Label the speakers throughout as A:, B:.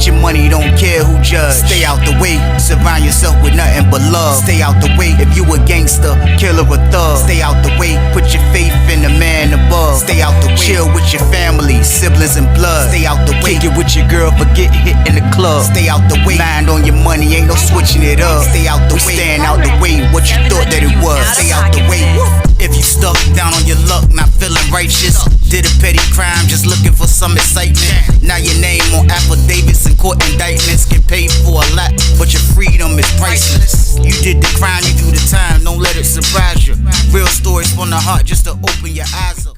A: Get your money, don't care who judge. Stay out the way, surround yourself with nothing but love. Stay out the way, if you a gangster, killer or thug. Stay out the way, put your faith in the man above. Stay out the way, chill with your family, siblings and blood. Stay out the way, kick it with your girl, forget hit in the club. Stay out the way, mind on your money, ain't no switching it up. Stay out the way, stand out the way, what you thought that it was. Stay out the way. If you stuck down on your luck, not feeling righteous, did a petty crime, just looking for some excitement. Now your name on affidavits and court indictments, get paid for a lot, but your freedom is priceless. You did the crime, you do the time, don't let it surprise you. Real stories from the heart, just to open your eyes up.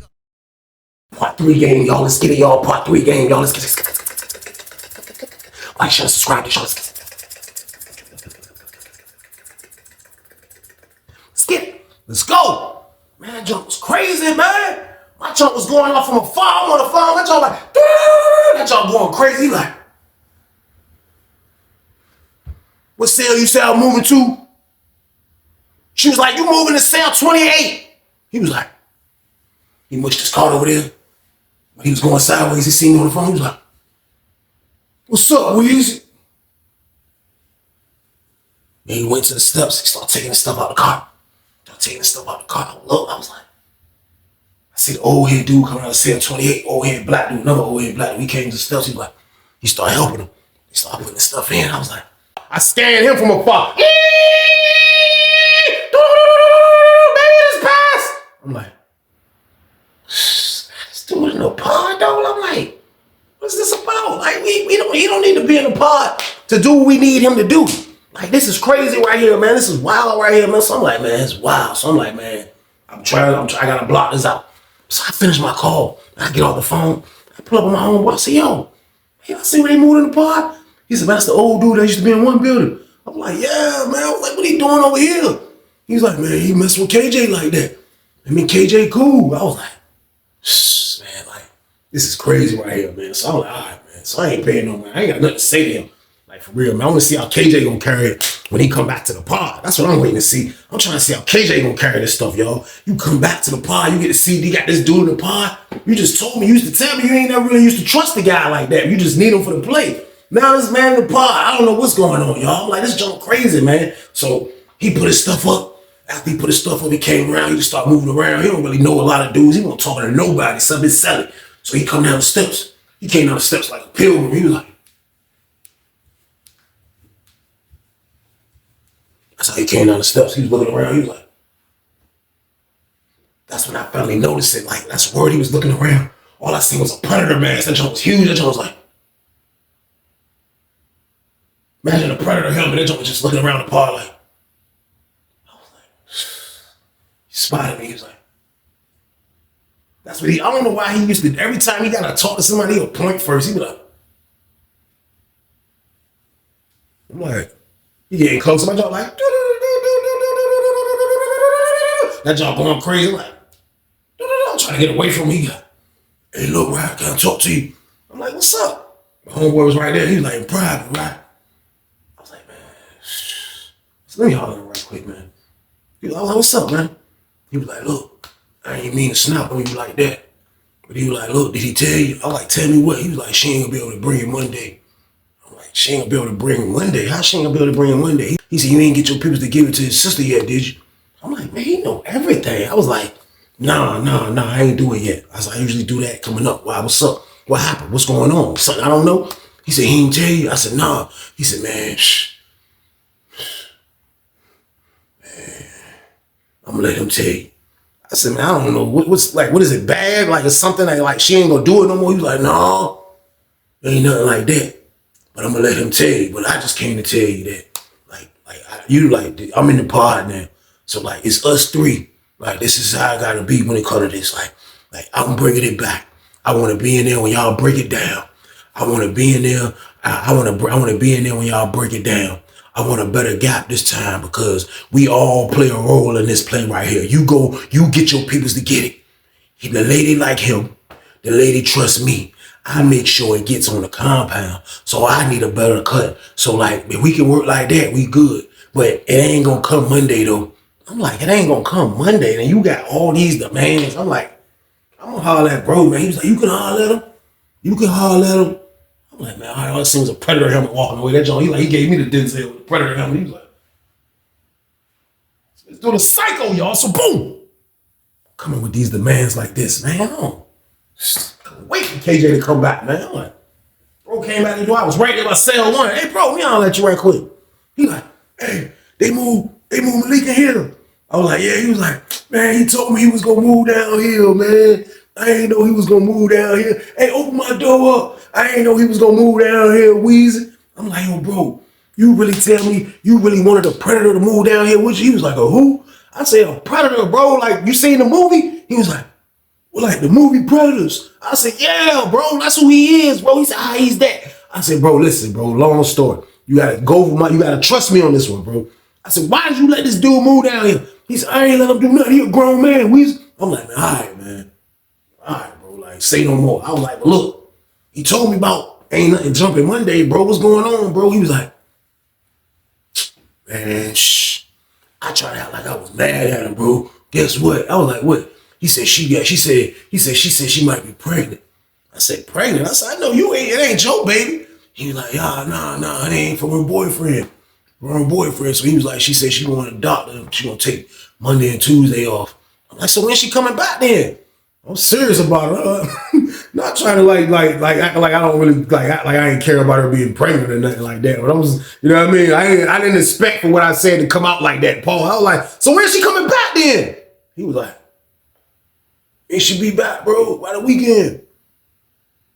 B: Part 3 game, y'all. Let's get it, y'all. Part 3 game, y'all. Let's get it. Like, share, subscribe to y'all. Let's get it. Let's go. Man, that jump was crazy, man. My jump was going off from afar. I'm on the phone. That jump like, that jump going crazy. Like, what cell you say I'm moving to? She was like, you moving to cell 28. He was like, he mushed his card over there. When he was going sideways, he seen me on the phone. He was like, what's up, Weezy? Then he went to the steps. He started taking the stuff out of the car. I was like, I see the old head dude coming out of cell 28, old head black dude, another old head black dude. He came to the steps. He was like, he started helping him. He started putting the stuff in. I was like, I scanned him from afar. Baby, this pass. I'm like, this dude in the pod, though. I'm like, what's this about? Like, he don't need to be in the pod to do what we need him to do. Like, this is crazy right here, man. This is wild right here, man. So I'm like, man, it's wild. So I'm like, man, I gotta block this out. So I finish my call. I get off the phone. I pull up on my homeboy. I say, yo, hey, I see where they moved in the pod. He said, man, that's the old dude that used to be in one building. I'm like, yeah, man. I was like, what he doing over here? He's like, man, he messing with KJ like that. I mean, KJ cool. I was like, shh, man, like, this is crazy right here, man. So I'm like, all right, man. So I ain't paying no man. I ain't got nothing to say to him. Like, for real, man. I want to see how KJ gonna carry it when he come back to the pod. That's what I'm waiting to see. I'm trying to see how KJ gonna carry this stuff, y'all. You come back to the pod, you get to see you got this dude in the pod. You just told me, you used to tell me you ain't never really used to trust a guy like that. You just need him for the play. Now this man in the pod, I don't know what's going on, y'all. Like, this junk crazy, man. So he put his stuff up. After he put his stuff up, he came around. He just started moving around. He don't really know a lot of dudes. He won't talk to nobody. Something selling. So he come down the steps. He came down the steps like a pilgrim. He was like, that's how he came down the steps. He was looking around. He was like, that's when I finally noticed it. Like, that's the word. He was looking around. All I seen was a predator mask. That junk was huge. That junk was like, imagine a predator helmet. That junk was just looking around the pod like, I was like, he spotted me. He was like, that's what I don't know why he used to, every time he got to talk to somebody, he would point first. He would like, I'm like, he getting close to my jaw like, that jaw going crazy. I'm like, I'm trying to get away from him. He got, hey, look, right, can I talk to you? I'm like, what's up? My homeboy was right there. He was like, in private, right? I was like, man, so let me holler at him right quick, man. I was like, what's up, man? He was like, look, I ain't mean to snap on you like that. But he was like, look, did he tell you? I was like, tell me what? He was like, she ain't gonna be able to bring him Monday. I'm like, she ain't gonna be able to bring him Monday? How she ain't gonna be able to bring him Monday? He said, you ain't get your people to give it to his sister yet, did you? I'm like, man, he know everything. I was like, nah, I ain't do it yet. I was like, I usually do that coming up. Why, what's up? What happened? What's going on? Something I don't know? He said, he ain't tell you? I said, nah. He said, man, I'm gonna let him tell you. I said, man, I don't know. What is it, bad? Like, it's something like she ain't gonna do it no more? He was like, no, ain't nothing like that. But I'm gonna let him tell you. But I just came to tell you that, I'm in the pod now. So, like, it's us three. Like, this is how I gotta be when it comes to this. Like I'm bringing it back. I want to be in there when y'all break it down. I want to be in there. I want to be in there when y'all break it down. I want a better gap this time because we all play a role in this play right here. You get your peoples to get it. The lady like him, the lady trusts me. I make sure it gets on the compound. So I need a better cut. So, like, if we can work like that, we good. But it ain't gonna come Monday though. I'm like, it ain't gonna come Monday. And you got all these demands. I'm like, I'm gonna holler at bro, man. He was like, you can holler at him. You can holler at him. I'm like, man, all I seen was a Predator helmet walking away. That John, he gave me the Denzel with the Predator helmet. He was like, let's do the psycho, y'all. So boom, coming with these demands like this, man. I don't wait for KJ to come back, man. I'm like, bro came back the door. I was right there by cell one. Hey, bro, me, I'll let you right quick. He like, hey, they moved Malik in here. I was like, yeah. He was like, man, he told me he was gonna move down here, man. I ain't know he was gonna move down here. Hey, open my door up. I ain't know he was gonna move down here, Weezy. I'm like, yo, bro, you really tell me you really wanted a Predator to move down here with you? He was like, a who? I said, a Predator, bro. Like, you seen the movie? He was like, well, like the movie Predators. I said, yeah, bro, that's who he is, bro. He said, he's that. I said, bro, listen, bro, long story. You gotta trust me on this one, bro. I said, why did you let this dude move down here? He said, I ain't let him do nothing. He a grown man, Weezy. I'm like, man, all right, man. All right, bro, like, say no more. I was like, look, he told me about ain't nothing jumping Monday, bro. What's going on, bro? He was like, man, shh. I tried to act like I was mad at him, bro. Guess what? I was like, what? He said she said she might be pregnant. I said, pregnant? I said, I know you ain't, it ain't your baby. He was like, nah, it ain't from her boyfriend. From her boyfriend. So he was like, she said she going to the doctor. She gonna take Monday and Tuesday off. I'm like, so when she coming back then? I'm serious about it. Not trying to like act like I don't really act like I ain't care about her being pregnant or nothing like that. But I was, you know what I mean? I didn't expect for what I said to come out like that, Paul. I was like, so when's she coming back then? He was like, it should be back, bro, by the weekend.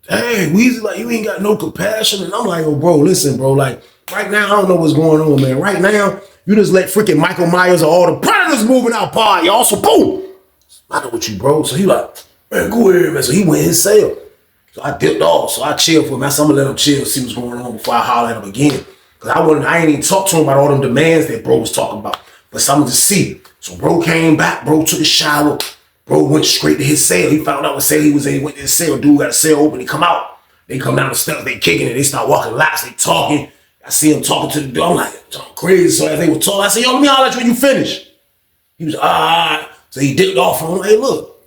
B: Dang, Weezy, like, you ain't got no compassion. And I'm like, oh, bro, listen, bro, like, right now, I don't know what's going on, man. Right now, you just let freaking Michael Myers or all the Predators moving out, Paul, y'all. So, boom. I know what you, bro. So he like, man, go ahead, man. So he went in his cell. So I dipped off. So I chilled for him. I said, I'm gonna let him chill, see what's going on before I holler at him again. Cause I ain't even talked to him about all them demands that bro was talking about. But something to see. So bro came back, bro took a shower. Bro went straight to his cell. He found out what cell he was in. He went to his cell. Dude got a cell open. He come out. They come down the steps. They kicking it. They start walking laps. They talking. I see him talking to the door. I'm like, crazy. So as they were talking, I said, yo, let me holler at you when you finish. He was, all right. So he dipped off on him. Hey, look.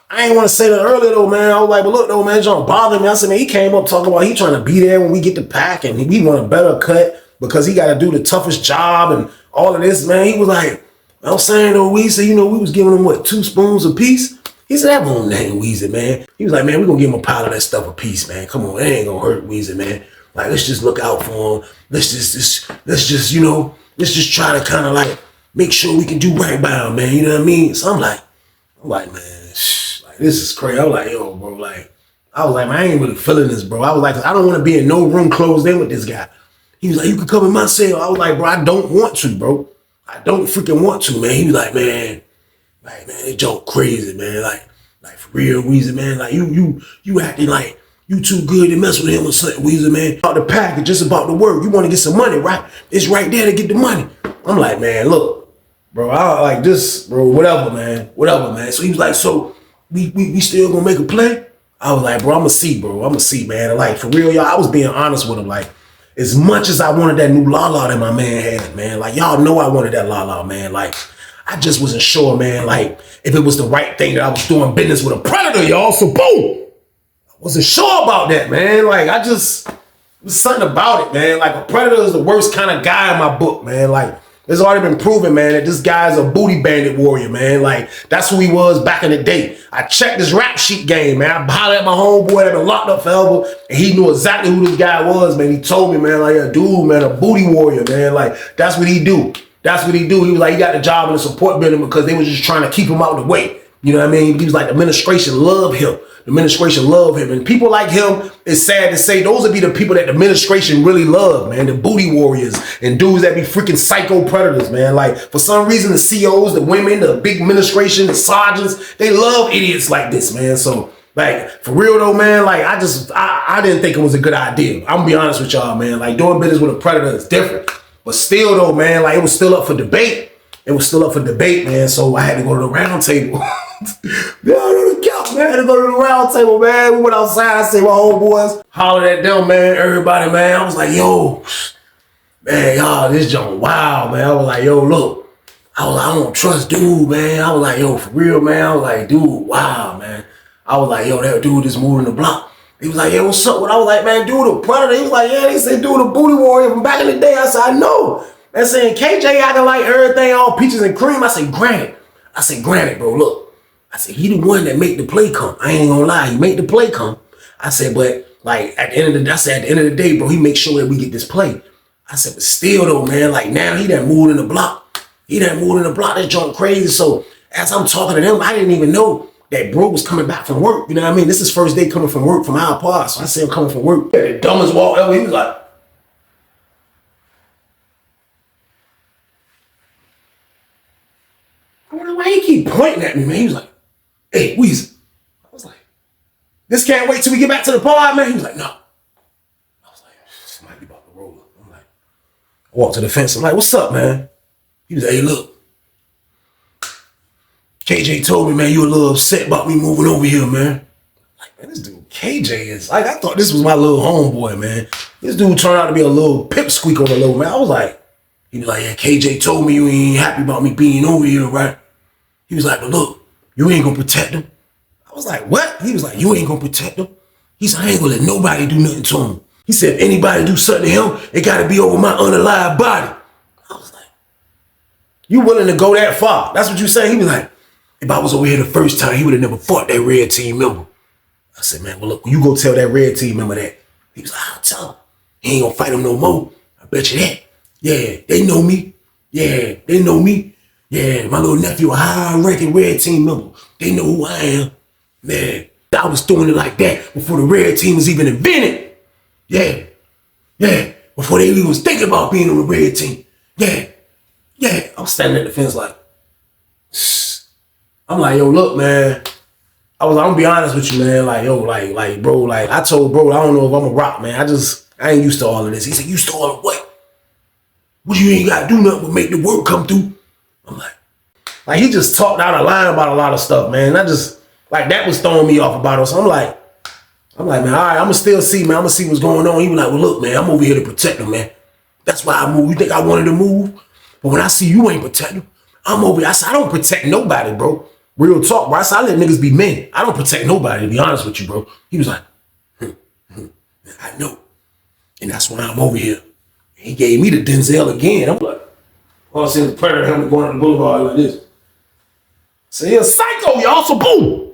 B: I ain't want to say that earlier, though, man. I was like, but look, though, man, John bothered me. I said, man, he came up talking about he trying to be there when we get the pack and we want a better cut because he got to do the toughest job and all of this, man. He was like, I'm saying, though, we said, you know, we was giving him, what, 2 spoons apiece? He said, that won't name Weezy, man. He was like, man, we're going to give him a pile of that stuff apiece, man. Come on, it ain't going to hurt Weezy, man. Like, let's just look out for him. Let's just, you know, let's just try to kind of like make sure we can do right by him, man. You know what I mean? So I'm like, man, like, this is crazy. I was like, yo, bro, like, I was like, man, I ain't really feeling this, bro. I was like, I don't want to be in no room closed in with this guy. He was like, you can come in my cell. I was like, bro, I don't want to, bro. I don't freaking want to, man. He was like, man, it joke crazy, man. Like for real, Weezy, man. Like you acting like you too good to mess with him or something, Weezy, man. About the package, just about the work. You want to get some money, right? It's right there to get the money. I'm like, man, look, bro, I like this, bro, whatever, man. So he was like, so we still gonna make a play? I was like, bro, I'm gonna see, man. Like, for real, y'all, I was being honest with him. Like, as much as I wanted that new Lala that my man had, man, like, y'all know I wanted that Lala, man. Like, I just wasn't sure, man, like, if it was the right thing that I was doing business with a Predator, y'all. So, boom! I wasn't sure about that, man. Like, there's something about it, man. Like, a Predator is the worst kind of guy in my book, man. Like, it's already been proven, man, that this guy's a booty bandit warrior, man. Like, that's who he was back in the day. I checked his rap sheet game, man. I hollered at my homeboy that been locked up forever, and he knew exactly who this guy was, man. He told me, man, like, a dude, man, a booty warrior, man. Like, that's what he do. He was like, he got the job in the support building because they was just trying to keep him out of the way. You know what I mean? He was like, the administration love him. And people like him, it's sad to say, those would be the people that the administration really love, man. The booty warriors and dudes that be freaking psycho predators, man. Like, for some reason, the COs, the women, the big administration, the sergeants, they love idiots like this, man. So, like, for real though, man, like, I didn't think it was a good idea. I'm gonna be honest with y'all, man. Like, doing business with a predator is different. But still though, man, like, it was still up for debate. Man. So I had to go to the round table. I had to go to the round table, man. We went outside, say my homeboys, hollered at them, man, everybody, man. I was like, yo, man, y'all, this junk wild, man. I was like, yo, look. I don't trust dude, man. I was like, yo, for real, man. I was like, dude, wow, man. I was like, yo, that dude is moving the block. He was like, yeah, what's up? When I was like, man, dude, the Predator. He was like, yeah, they said dude, the Booty Warrior from back in the day. I said, I know. They're saying KJ acting like everything all peaches and cream. I said, granted. Bro, look. I said, he the one that make the play come. I ain't gonna lie, he make the play come. I said, but like at the end of the day, bro, he make sure that we get this play. I said, but still though, man, like now he done moved in the block. That joint crazy. So as I'm talking to him, I didn't even know that bro was coming back from work. You know what I mean? This is first day coming from work from our pod. So I said I'm coming from work. The dumbest walk ever. He was like, I wonder why he keep pointing at me, man. He was like, hey, Weezy. I was like, this can't wait till we get back to the pod, man. He was like, no. I was like, this might be about to roll up. I'm like, I walked to the fence. I'm like, what's up, man? He was like, hey, look. KJ told me, man, you a little upset about me moving over here, man. Like, man, this dude, KJ is like, I thought this was my little homeboy, man. This dude turned out to be a little pipsqueak on the low, man. I was like, he was like, yeah, KJ told me you ain't happy about me being over here, right? He was like, but look, you ain't gonna protect him. I was like, what? He was like, you ain't gonna protect him. He said, I ain't gonna let nobody do nothing to him. He said, if anybody do something to him, it gotta be over my unalive body. I was like, you willing to go that far? That's what you saying? He was like, if I was over here the first time, he would have never fought that red team member. I said, man, well, look, you go tell that red team member that. He was like, I'll tell him. He ain't gonna fight him no more. I bet you that. Yeah, they know me. Yeah, they know me. Yeah, my little nephew, a high-ranking red team member. They know who I am. Man, I was doing it like that before the red team was even invented. Yeah, before they even was thinking about being on the red team. Yeah. I was standing at the fence like, I'm like, yo, look, man. I'm gonna be honest with you, man. Like, yo, like, bro, like, I told bro, I don't know if I'm a rock, man. I ain't used to all of this. He said, you used to all of what? What you ain't gotta do nothing but make the work come through? I'm like, he just talked out of line about a lot of stuff, man. I just, like, that was throwing me off about it. So I'm like, man, all right, I'm gonna still see, man. I'm gonna see what's going on. He was like, well, look, man, I'm over here to protect him, man. That's why I moved. You think I wanted to move? But when I see you ain't protecting him, I'm over here. I said, I don't protect nobody, bro. Real talk, bro. I said, I let niggas be men. I don't protect nobody, to be honest with you, bro. He was like, I know. And that's why I'm over here. He gave me the Denzel again. I'm like, all I see is the Predator helmet going on the boulevard like this. So he's a psycho, y'all. So boom.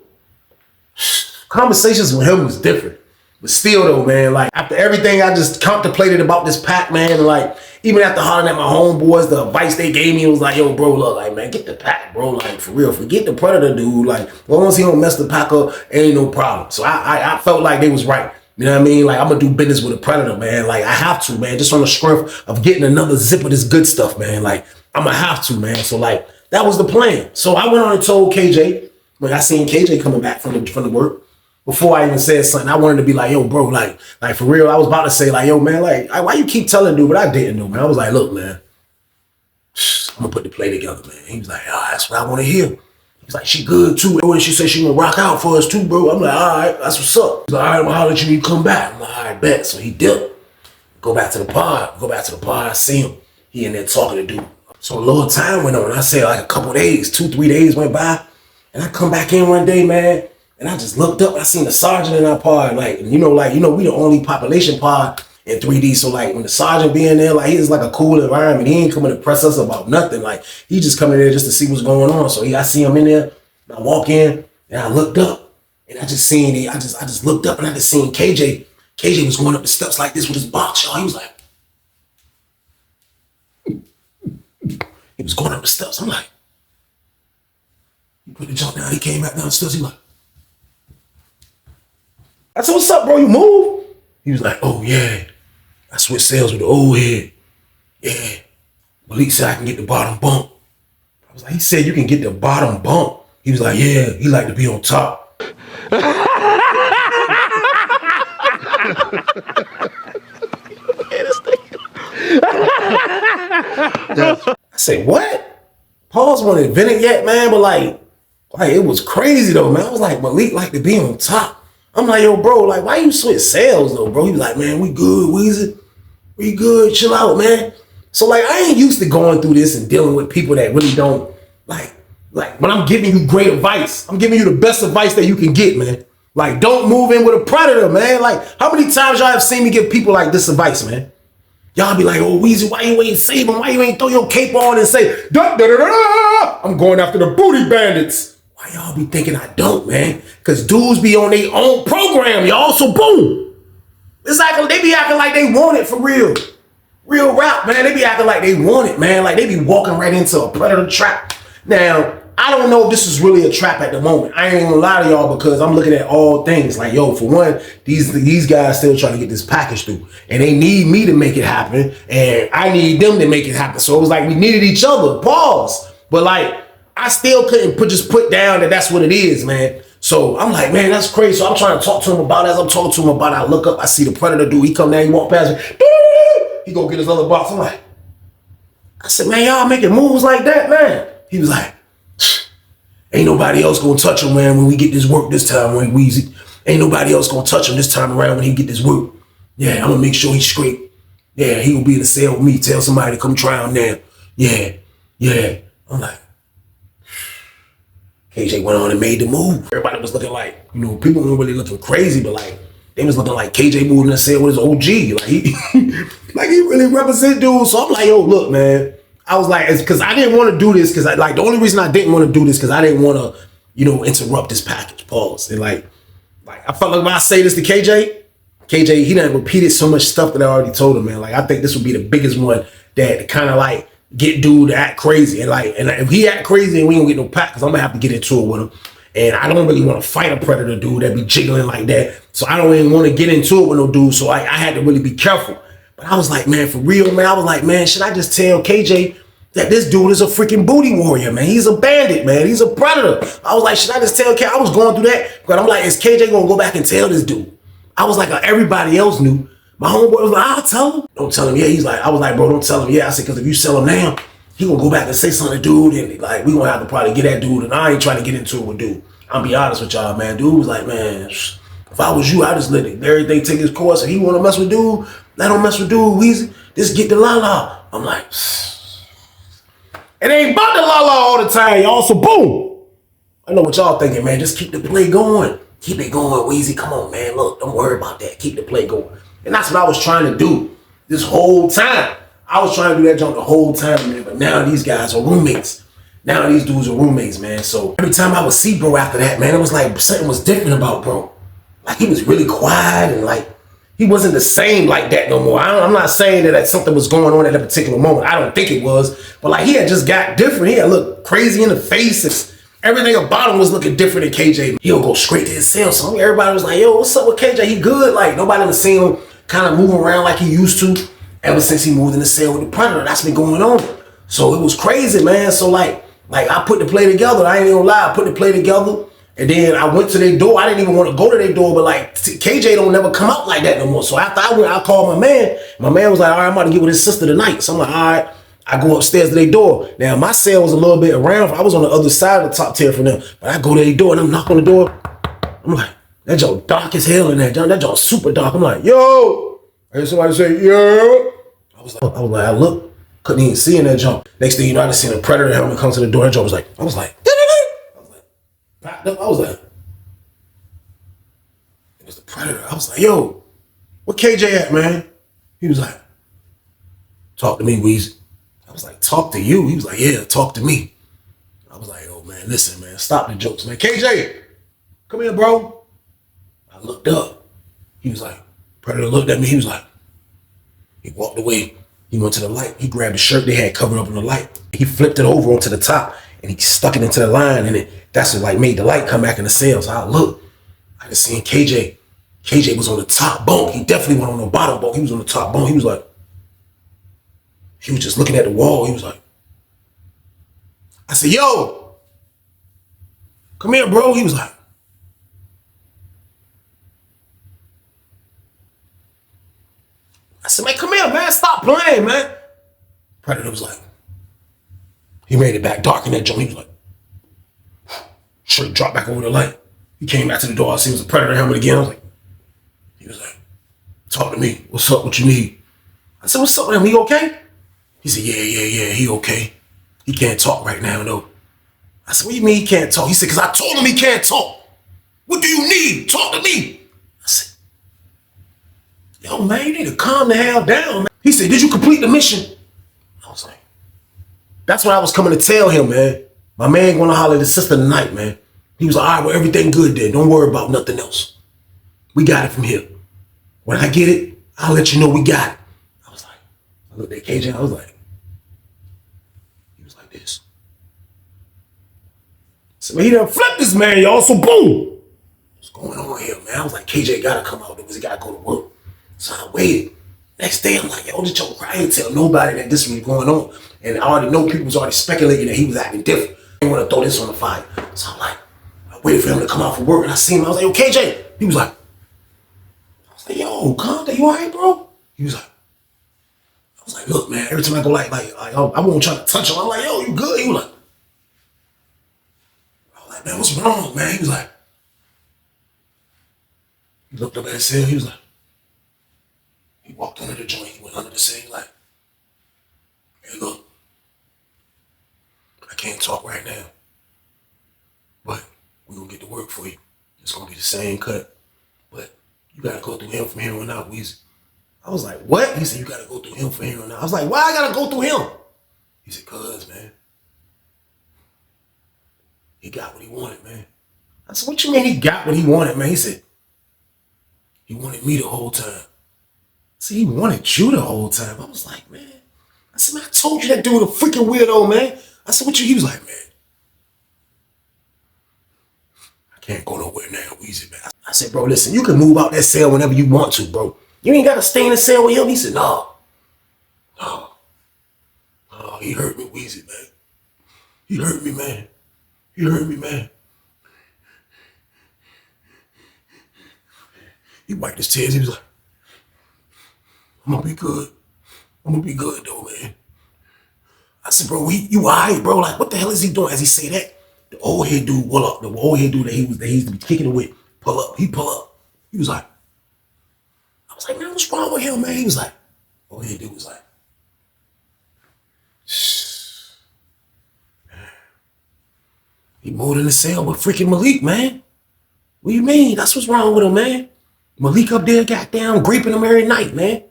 B: Conversations with him was different. But still though, man, like after everything I just contemplated about this pack, man, and like even after hollering at my homeboys, the advice they gave me was like, yo, bro, look, like, man, get the pack, bro. Like, for real, forget the Predator, dude. Like, as long as he don't mess the pack up, ain't no problem. So I felt like they was right. You know what I mean? Like, I'm gonna do business with a Predator, man. Like, I have to, man, just on the strength of getting another zip of this good stuff, man. Like, I'm gonna have to, man. So, like, that was the plan. So I went on and told KJ, when I seen KJ coming back from the work, before I even said something, I wanted to be like, yo, bro, like for real, I was about to say, like, yo, man, like, why you keep telling dude, but I didn't know, man. I was like, look, man, I'm gonna put the play together, man. He was like, oh, that's what I want to hear. He's like, she good too. And she said she gonna rock out for us too, bro. I'm like, all right, that's what's up. He's like, all right, well, I'll let you come back. I'm like, all right, bet. So he dipped. Go back to the pod. I see him. He in there talking to dude. So a little time went on. I say like a couple days, 2-3 days went by. And I come back in one day, man. And I just looked up and I seen the sergeant in our pod. Like, we the only population pod in 3D. So like when the sergeant be in there, like he's like a cool environment. He ain't coming to press us about nothing. Like he just coming there just to see what's going on. So I see him in there. And I walk in and I looked up and I just seen I just looked up and I just seen KJ. KJ was going up the steps like this with his box, y'all. He was like, he was going up the steps. I'm like, he put the jump down. He came back down the steps. He was like, I said, what's up, bro? You move? He was like, oh, yeah. I switched sales with the old head. Yeah. Malik said I can get the bottom bump. I was like, he said you can get the bottom bump. He was like, yeah, he like to be on top. I said, what? Paul's wasn't invented yet, man, but like it was crazy though, man. I was like, Malik like to be on top. I'm like, yo, bro, like, why you switch sales though, bro? He was like, man, we good, Weezy. We good, chill out, man. So like, I ain't used to going through this and dealing with people that really don't, like when I'm giving you great advice, I'm giving you the best advice that you can get, man. Like, don't move in with a predator, man. Like, how many times y'all have seen me give people like this advice, man? Y'all be like, oh, Weezy, why you ain't save him? Why you ain't throw your cape on and say, da, da, da, da, da, I'm going after the booty bandits? Why y'all be thinking I don't, man? Because dudes be on their own program, y'all. So boom. It's like they be acting like they want it for real. Real rap, man. They be acting like they want it, man. Like they be walking right into a predator trap. Now, I don't know if this is really a trap at the moment. I ain't gonna lie to y'all because I'm looking at all things. Like, yo, for one, these guys still trying to get this package through. And they need me to make it happen. And I need them to make it happen. So it was like we needed each other. Pause. But like, I still couldn't just put down that that's what it is, man. So I'm like, man, that's crazy. So I'm trying to talk to him about it. As I'm talking to him about it, I look up, I see the predator dude. He come down, he walk past me. He go get his other box. I'm like, I said, man, y'all making moves like that, man. He was like, ain't nobody else gonna touch him, man, when we get this work this time, when Weezy. Ain't nobody else gonna touch him this time around when he get this work. Yeah, I'm gonna make sure he's straight. Yeah, he will be in the cell with me. Tell somebody to come try him now. Yeah. I'm like, KJ went on and made the move. Everybody was looking like, people weren't really looking crazy, but like, they was looking like KJ moved in the cell with his OG. Like he really represent dude. So I'm like, yo, look, man. I was like, it's because I didn't want to do this because the only reason I didn't want to do this because I didn't want to, interrupt this package. Pause. And like I felt like when I say this to KJ, he done repeated so much stuff that I already told him, man. Like, I think this would be the biggest one that kind of like get dude to act crazy. And if he act crazy and we don't get no pack, because I'm gonna have to get into it with him. And I don't really want to fight a predator dude that be jiggling like that. So I don't even want to get into it with no dude. So I had to really be careful. But I was like, man, for real, man. I was like, man, should I just tell KJ that this dude is a freaking booty warrior, man? He's a bandit, man. He's a predator. I was like, should I just tell KJ? I was going through that. But I'm like, is KJ going to go back and tell this dude? I was like, everybody else knew. My homeboy was like, I'll tell him. Don't tell him. Yeah, I was like, bro, don't tell him. Yeah, I said, because if you sell him now, he going to go back and say something to dude. And like, we going to have to probably get that dude. And I ain't trying to get into it with dude. I'll be honest with y'all, man. Dude was like, man, if I was you, I just let everything take its course. If he want to mess with dude, let him mess with dude. Weezy, just get the la-la. I'm like, it ain't about the la-la all the time, y'all. So boom. I know what y'all thinking, man. Just keep the play going. Keep it going, Weezy. Come on, man. Look, don't worry about that. Keep the play going. And that's what I was trying to do this whole time. I was trying to do that jump the whole time, man. But now these guys are roommates. Now these dudes are roommates, man. So every time I would see bro after that, man, it was like something was different about bro. Like he was really quiet and like he wasn't the same like that no more. I'm not saying that something was going on at a particular moment. I don't think it was. But like he had just got different. He had looked crazy in the face. Everything about him was looking different than KJ. He'll go straight to his cell. So everybody was like, yo, what's up with KJ? He good? Like nobody ever seen him kind of moving around like he used to ever since he moved in the cell with the predator. That's been going on. So it was crazy, man. So like I put the play together. I ain't even gonna lie. I put the play together. And then I went to their door. I didn't even want to go to their door, but like KJ don't never come out like that no more. So after I went, I called my man. My man was like, all right, I'm about to get with his sister tonight. So I'm like, all right. I go upstairs to their door. Now my cell was a little bit around. I was on the other side of the top tier from them. But I go to their door and I'm knocking on the door. I'm like, that joint dark as hell in there. That joint super dark. I'm like, yo. I heard somebody say, yo. I was like, I look, couldn't even see in that joint. Next thing you know, I just seen a predator helmet come to the door. That joint was like, I was like, it was the predator. I was like, yo, where KJ at, man? He was like, talk to me, Weezy. I was like, talk to you? He was like, yeah, talk to me. I was like, oh, man, listen, man, stop the jokes, man. KJ, come here, bro. I looked up. He was like, predator looked at me. He was like, he walked away. He went to the light. He grabbed the shirt they had covered up in the light. He flipped it over onto the top and he stuck it into the line. And that's what like made the light come back in the cell. So I looked. I just seen KJ. KJ was on the top bunk. He definitely wasn't on the bottom bunk. He was on the top bunk. He was just looking at the wall. He was like, I said, yo, come here, bro. He was like, I said, man, come here, man. Stop playing, man. Predator was like, he made it back dark in that joint. He was like, shirt dropped back over the light. He came back to the door. I see it was a predator helmet again. I was like, he was like, talk to me. What's up? What you need? I said, what's up with him? He okay? He said, yeah, he okay. He can't talk right now, though. I said, what do you mean he can't talk? He said, because I told him he can't talk. What do you need? Talk to me. I said, yo, man, you need to calm the hell down, man. He said, did you complete the mission? I was like, that's what I was coming to tell him, man. My man gonna holler at his sister tonight, man. He was like, all right, well, everything good then. Don't worry about nothing else. We got it from here. When I get it, I'll let you know we got it. I was like, I looked at KJ, I was like, he was like this. So he done flipped this man, y'all, so boom. What's going on here, man? I was like, KJ gotta come out because he gotta go to work. So I waited. Next day, I'm like, yo, this joke, I ain't tell nobody that this was going on. And I already know people was already speculating that he was acting different. I didn't want to throw this on the fire. So I'm like, I waited for him to come out from work and I seen him. I was like, yo, KJ. He was like, I was like, yo, calm down, you all right, bro? He was like, I was like, look, man, every time I go I won't try to touch him. I'm like, yo, you good? He was like, I was like, man, what's wrong, man? He was like, he looked up at his cell. He was like, he walked under the joint. He went under the cell. He was like, hey, look, I can't talk right now, but we're going to get to work for you. It's going to be the same cut, but you got to go through him from here on out, Weezy. I was like, what? He said, you got to go through him from here on out. I was like, why I got to go through him? He said, cuz, man, he got what he wanted, man. I said, what you mean he got what he wanted, man? He said, he wanted me the whole time. See, he wanted you the whole time. I was like, man. I said, man, I told you that dude a freaking weirdo, man. I said, what you? He was like, man, I can't go nowhere now, Weezy, man. I said, bro, listen, you can move out that cell whenever you want to, bro. You ain't got to stay in the cell with him. He said, no, he hurt me, Weezy, man. He hurt me, man. He hurt me, man. He wiped his tears. He was like, I'm gonna be good. I'm gonna be good though, man. I said, bro, you all right, bro? Like, what the hell is he doing? As he say that, the old head dude, pull up. The old head dude that he used to be kicking it with, pull up. He pull up. He was like, I was like, man, what's wrong with him, man? He was like, old head dude was like, shh. He moved in the cell with freaking Malik, man. What do you mean? That's what's wrong with him, man. Malik up there got down, graping him every night, man.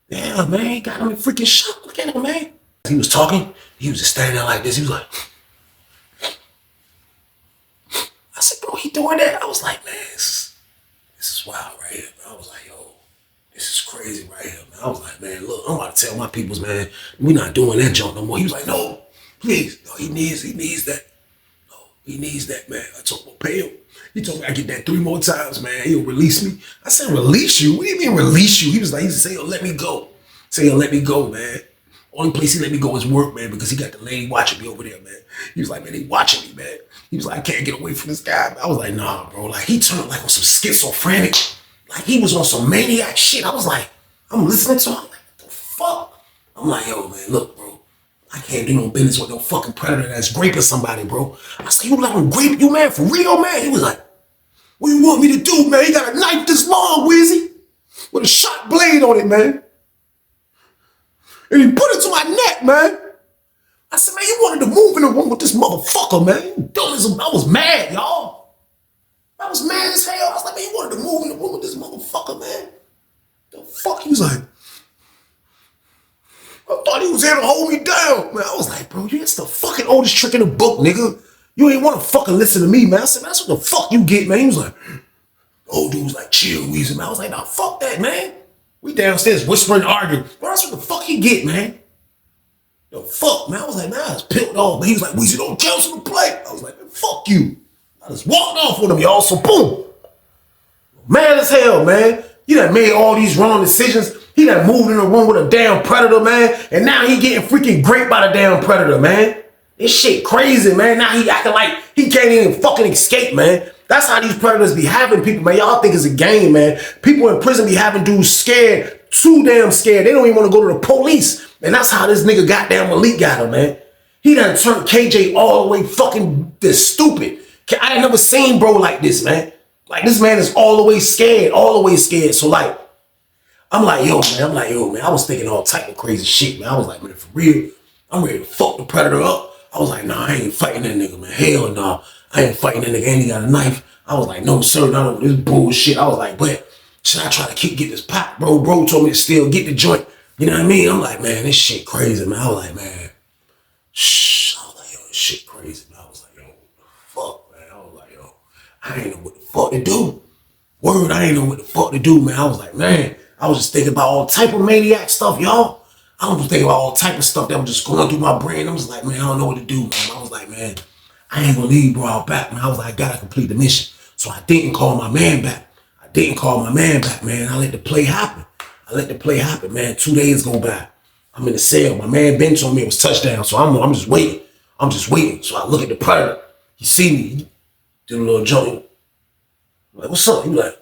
B: Yeah, man, got him in freaking shock. Look at him, man. He was talking. He was just standing there like this. He was like, I said, bro, he doing that? I was like, man, this is wild right here, man. I was like, yo, this is crazy right here, man. I was like, man, look, I'm about to tell my peoples, man, we're not doing that junk no more. He was like, no, please. No, he needs that. No, he needs that, man. I told him, pay him. He told me I get that 3 more times, man. He'll release me. I said, release you? What do you mean release you? He was like, he said, let me go. Say, he'll let me go, man. Only place he let me go is work, man, because he got the lady watching me over there, man. He was like, man, they watching me, man. He was like, I can't get away from this guy. I was like, nah, bro. Like, he turned like on some schizophrenic. Like, he was on some maniac shit. I was like, I'm listening to him. I'm like, what the fuck? I'm like, yo, man, look, bro. I can't do no business with no fucking predator that's graping somebody, bro. I said, you let him grape you, man, for real, man? He was like, what do you want me to do, man? He got a knife this long, Weezy, with a sharp blade on it, man. And he put it to my neck, man. I said, man, you wanted to move in the room with this motherfucker, man. You dumb as I was mad, y'all. I was mad as hell. I was like, man, you wanted to move in the room with this motherfucker, man. The fuck? He was like, I thought he was here to hold me down, man. I was like, bro, that's the fucking oldest trick in the book, nigga. You ain't want to fucking listen to me, man. I said, man, that's what the fuck you get, man. He was like, the old dude was like, chill, Weezy, man. I was like, nah, fuck that, man. We downstairs whispering, arguing. Bro, that's what the fuck he get, man. The fuck, man. I was like, man, I was pissed off. But he was like, Weezy, don't cancel the play. I was like, man, fuck you. I just walked off with him, y'all. So boom. Mad as hell, man. He done made all these wrong decisions. He done moved in the room with a damn predator, man. And now he getting freaking raped by the damn predator, man. This shit crazy, man. Now he acting like he can't even fucking escape, man. That's how these predators be having people, man. Y'all think it's a game, man. People in prison be having dudes scared, too damn scared. They don't even want to go to the police. And that's how this nigga goddamn Malik got him, man. He done turned KJ all the way fucking this stupid. I ain't never seen bro like this, man. Like, this man is all the way scared, So, like, I'm like, yo, man. I was thinking all type of crazy shit, man. I was like, man, for real, I'm ready to fuck the predator up. I was like, nah, I ain't fighting that nigga, man. Hell no. I ain't fighting that nigga and he got a knife. I was like, no, sir, no, this bullshit. I was like, but should I try to get this pot, bro? Bro told me to still get the joint. You know what I mean? I'm like, man, this shit crazy, man. I was like, man, shh. I was like, yo, this shit crazy, man. I was like, yo, fuck, man. I was like, yo, I ain't know what the fuck to do. Word, I ain't know what the fuck to do, man. I was like, man, I was just thinking about all type of maniac stuff, y'all. I was thinking about all type of stuff that was just going through my brain. I was like, man, I don't know what to do, man. I was like, man, I ain't gonna leave bro out back, man. I was like, I gotta complete the mission. So I didn't call my man back. Man. I let the play happen. Man. 2 days go by. I'm in the cell. My man Ben told me it was touchdown. So I'm just waiting. So I look at the predator. He see me. He did a little jump. I'm like, what's up? He was like,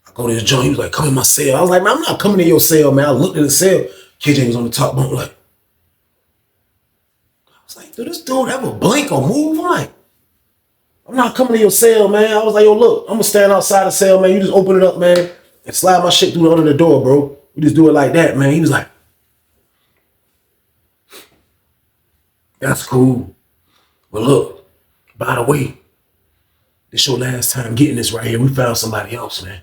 B: I go to his joint. He was like, come in my cell. I was like, man, I'm not coming to your cell, man. I looked at the cell. KJ was on the top bunk. I was like, do this dude ever blink or move? I'm like, I'm not coming to your cell, man. I was like, yo, look, I'm gonna stand outside the cell, man. You just open it up, man, and slide my shit through under the door, bro. We just do it like that, man. He was like, that's cool. But look, by the way, this your last time getting this right here. We found somebody else, man.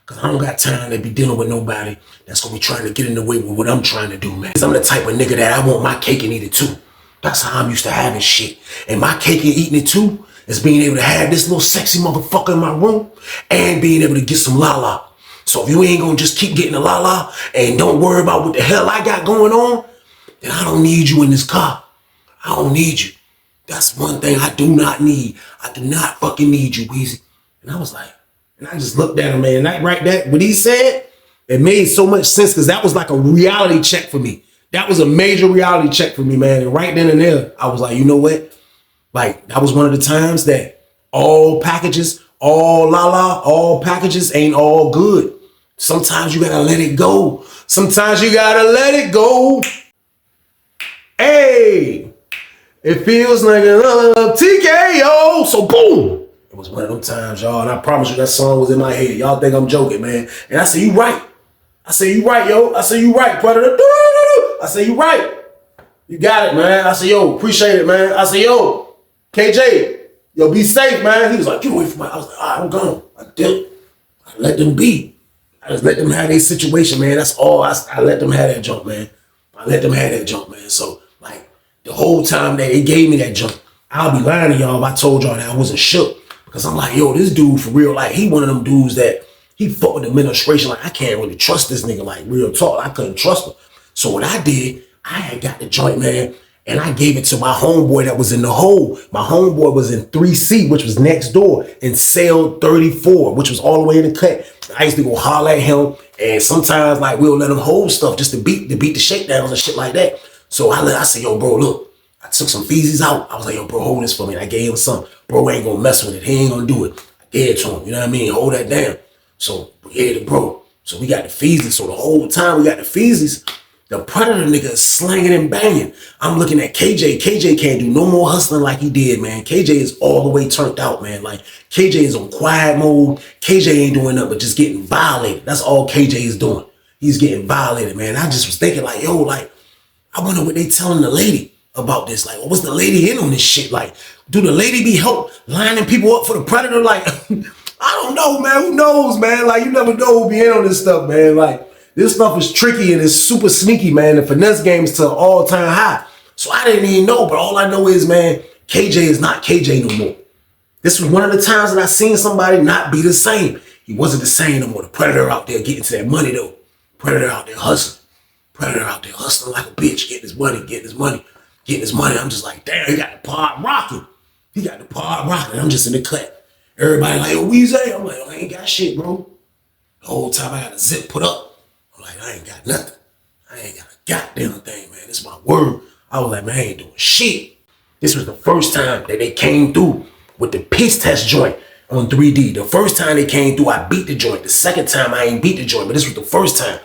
B: Cause I don't got time to be dealing with nobody that's gonna be trying to get in the way with what I'm trying to do, man. Cause I'm the type of nigga that I want my cake and eat it too. That's how I'm used to having shit. And my cake and eating it too is being able to have this little sexy motherfucker in my room and being able to get some la-la. So if you ain't gonna just keep getting the la-la and don't worry about what the hell I got going on, then I don't need you in this car. I don't need you. That's one thing I do not need. I do not fucking need you, Weezy. And I was like, and I just looked at him, man. That what he said, it made so much sense because that was like a reality check for me. That was a major reality check for me, man. And right then and there, I was like, you know what? Like, that was one of the times that all packages, all packages ain't all good. Sometimes you gotta let it go. Hey, it feels like another TKO. So boom. It was one of them times, y'all. And I promise you that song was in my head. Y'all think I'm joking, man. And I said, you right. Yo. I said, you right, Predator. I said, you right. You got it, man. I said, yo, appreciate it, man. I said, yo, KJ, yo, be safe, man. He was like, get away from me. I was like, all right, I'm gone. I let them be. I just let them have their situation, man. That's all. I let them have that jump, man. So, like, the whole time that they gave me that jump, I'll be lying to y'all if I told y'all that I wasn't shook. Because I'm like, yo, this dude for real, like, he one of them dudes that he fought with the administration. Like, I can't really trust this nigga, like, real talk. I couldn't trust him. So what I did, I had got the joint, man, and I gave it to my homeboy that was in the hole. My homeboy was in 3C, which was next door, in cell 34, which was all the way in the cut. I used to go holler at him, and sometimes, like, we'll let him hold stuff just to beat the shakedowns and shit like that. So I said, yo, bro, look, I took some feezies out. I was like, yo, bro, hold this for me. And I gave him some. Bro ain't gonna mess with it. He ain't gonna do it. I gave it to him. You know what I mean? Hold that down. So we gave it to bro. So we got the feezies. So the whole time we got the feezies, the Predator nigga is slanging and banging. I'm looking at KJ. KJ can't do no more hustling like he did, man. KJ is all the way turned out, man. Like, KJ is on quiet mode. KJ ain't doing nothing but just getting violated. That's all KJ is doing. He's getting violated, man. I just was thinking, like, yo, like, I wonder what they telling the lady about this. Like, what's the lady in on this shit? Like, do the lady be lining people up for the Predator? Like, I don't know, man. Who knows, man? Like, you never know who be in on this stuff, man. Like, this stuff is tricky and it's super sneaky, man. The finesse game is to an all-time high. So I didn't even know, but all I know is, man, KJ is not KJ no more. This was one of the times that I seen somebody not be the same. He wasn't the same no more. The Predator out there getting to that money, though. Predator out there hustling. Predator out there hustling like a bitch, getting his money. I'm just like, damn, he got the pod rocking. I'm just in the cut. Everybody like, yo, Weezy. I'm like, I ain't got shit, bro. The whole time I got a zip put up. I'm like, I ain't got nothing. I ain't got a goddamn thing, man. This is my word. I was like, man, I ain't doing shit. This was the first time that they came through with the piece test joint on 3D. The first time they came through, I beat the joint. The second time, I ain't beat the joint, but this was the first time.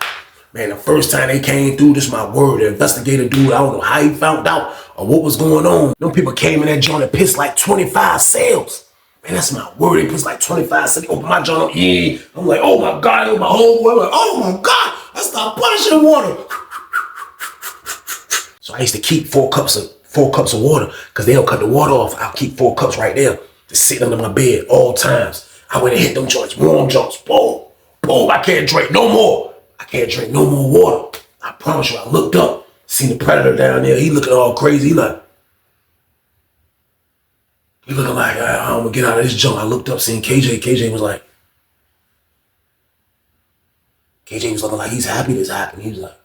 B: Man, the first time they came through, this is my word. The investigator dude, I don't know how he found out or what was going on. Them people came in that joint and pissed like 25 sales. Man, that's my word. They pissed like 25 sales. They opened my joint up. Yeah. I'm like, oh my God. It was my homeboy. I'm like, oh my God. I stopped punishing water. So I used to keep 4 cups of 4 cups of water, because they don't cut the water off. I'll keep 4 cups right there, just sitting under my bed all times. I went and hit them joints, warm joints, boom, boom, I can't drink no more. I can't drink no more water. I promise you, I looked up, seen the predator down there, he looking all crazy, he looking like, I'm gonna get out of this junk. I looked up, seen KJ, KJ was looking like he's happy this happened. He was like,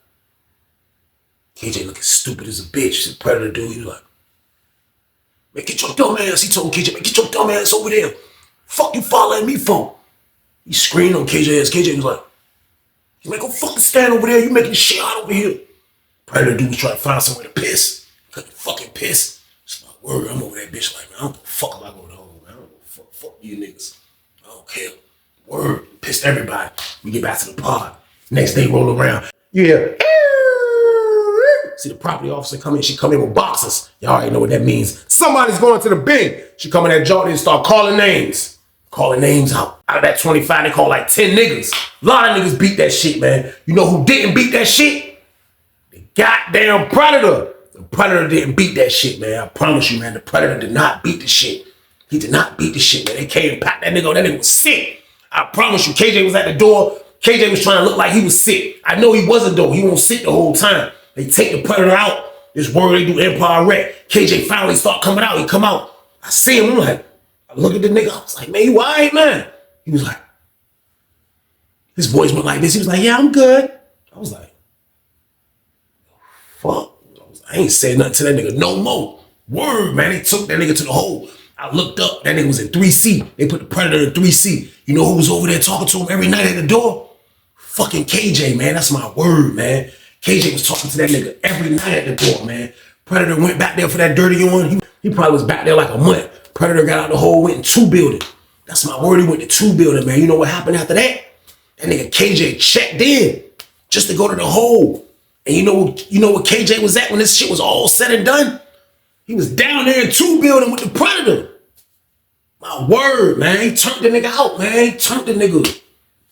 B: KJ looking stupid as a bitch. The predator dude, he was like, man, get your dumb ass. He told KJ, man, get your dumb ass over there. Fuck you following me for? He screamed on KJ ass. KJ was like, he's like, go fucking stand over there. You making shit out over here. Predator dude was trying to find somewhere to piss. Couldn't fucking piss. It's my word. I'm over that bitch like, man, I don't give a fuck if I go to home, man. I don't give a fuck you niggas. I don't care. Word. Pissed everybody. We get back to the pod. Next day roll around. You hear, see the property officer come in. She come in with boxes. Y'all already know what that means. Somebody's going to the bank. She come in that joint and start calling names. Calling names out. Out of that 25, they call like 10 niggas. A lot of niggas beat that shit, man. You know who didn't beat that shit? The goddamn predator. The predator didn't beat that shit, man. I promise you, man. The predator did not beat the shit. He did not beat the shit, man. They came and packed that nigga. That nigga was sick. I promise you, KJ was at the door. KJ was trying to look like he was sick. I know he wasn't though. He won't sit the whole time. They take the predator out. This word they do Empire Rec. KJ finally start coming out. He come out. I see him. I'm like, I look at the nigga. I was like, man, you all right, man? He was like, his voice went like this. He was like, yeah, I'm good. I was like, fuck. I ain't saying nothing to that nigga no more. Word, man. They took that nigga to the hole. I looked up. That nigga was in 3C. They put the predator in 3C. You know who was over there talking to him every night at the door? Fucking KJ, man. That's my word, man. KJ was talking to that nigga every night at the door, man. Predator went back there for that dirty on. He probably was back there like a month. Predator got out the hole, went in 2 building. That's my word. He went to 2 building, man. You know what happened after that? That nigga KJ checked in just to go to the hole. And you know what KJ was at when this shit was all said and done? He was down there in 2 building with the predator. My word, man. He turned the nigga out, man. He turned the nigga.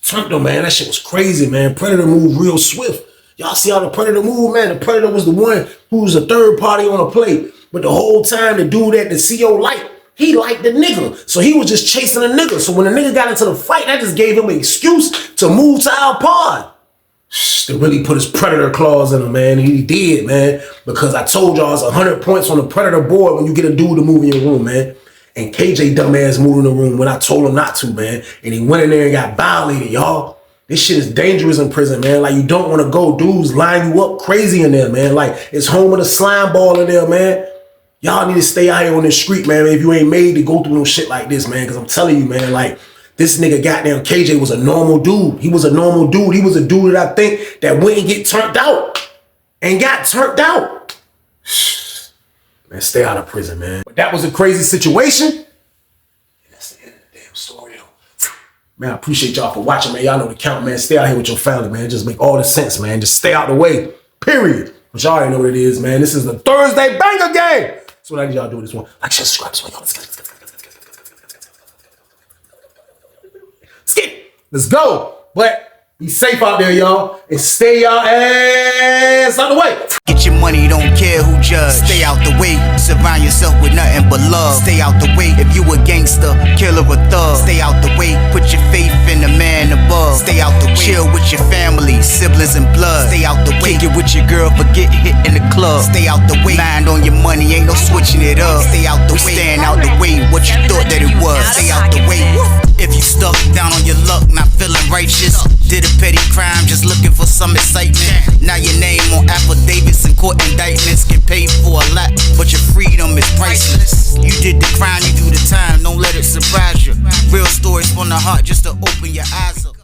B: Turned him, man. That shit was crazy, man. Predator moved real swift. Y'all see how the predator moved, man? The predator was the one who was a third party on a plate. But the whole time the dude at the CO liked, he liked the nigga. So he was just chasing the nigga. So when the nigga got into the fight, that just gave him an excuse to move to our pod. To really put his predator claws in him, man. He did, man. Because I told y'all it's 100 points on the predator board when you get a dude to move in your room, man. And KJ dumbass moved in the room when I told him not to, man. And he went in there and got violated, y'all. This shit is dangerous in prison, man. Like, you don't want to go. Dudes line you up crazy in there, man. Like, it's home with a slime ball in there, man. Y'all need to stay out here on the street, man, if you ain't made to go through no shit like this, man. Because I'm telling you, man, like, this nigga goddamn KJ was a normal dude. He was a normal dude. He was a dude that I think that went and get turned out. And got turned out. Man, stay out of prison, man. But that was a crazy situation. And that's the end of the damn story, though. Man, I appreciate y'all for watching, man. Y'all know the count, man. Stay out here with your family, man. Just make all the sense, man. Just stay out the way, period. But y'all already know what it is, man. This is the Thursday Banger Game. So what I need y'all to do this one. Like, share, subscribe, this one, y'all. Let's get. Let's go. But be safe out there, y'all. And stay y'all ass out the way.
A: Get your money, don't care who judge. Stay out the way, surround yourself with nothing but love. Stay out the way if you a gangster, killer or thug. Stay out the way, put your faith in the man above. Stay out the way, chill with your family, siblings and blood. Stay out the way, kick it with your girl, forget hit in the club. Stay out the way, mind on your money, ain't no switching it up. Stay out the way, stand out the way, what you thought that it was. Stay out the way, if you stuck down on your luck, not feeling righteous. Did a petty crime, just looking for some excitement. Now your name on affidavits and court indictments. Get paid for a lot, but your freedom is priceless. You did the crime, you do the time, don't let it surprise you. Real stories from the heart, just to open your eyes up.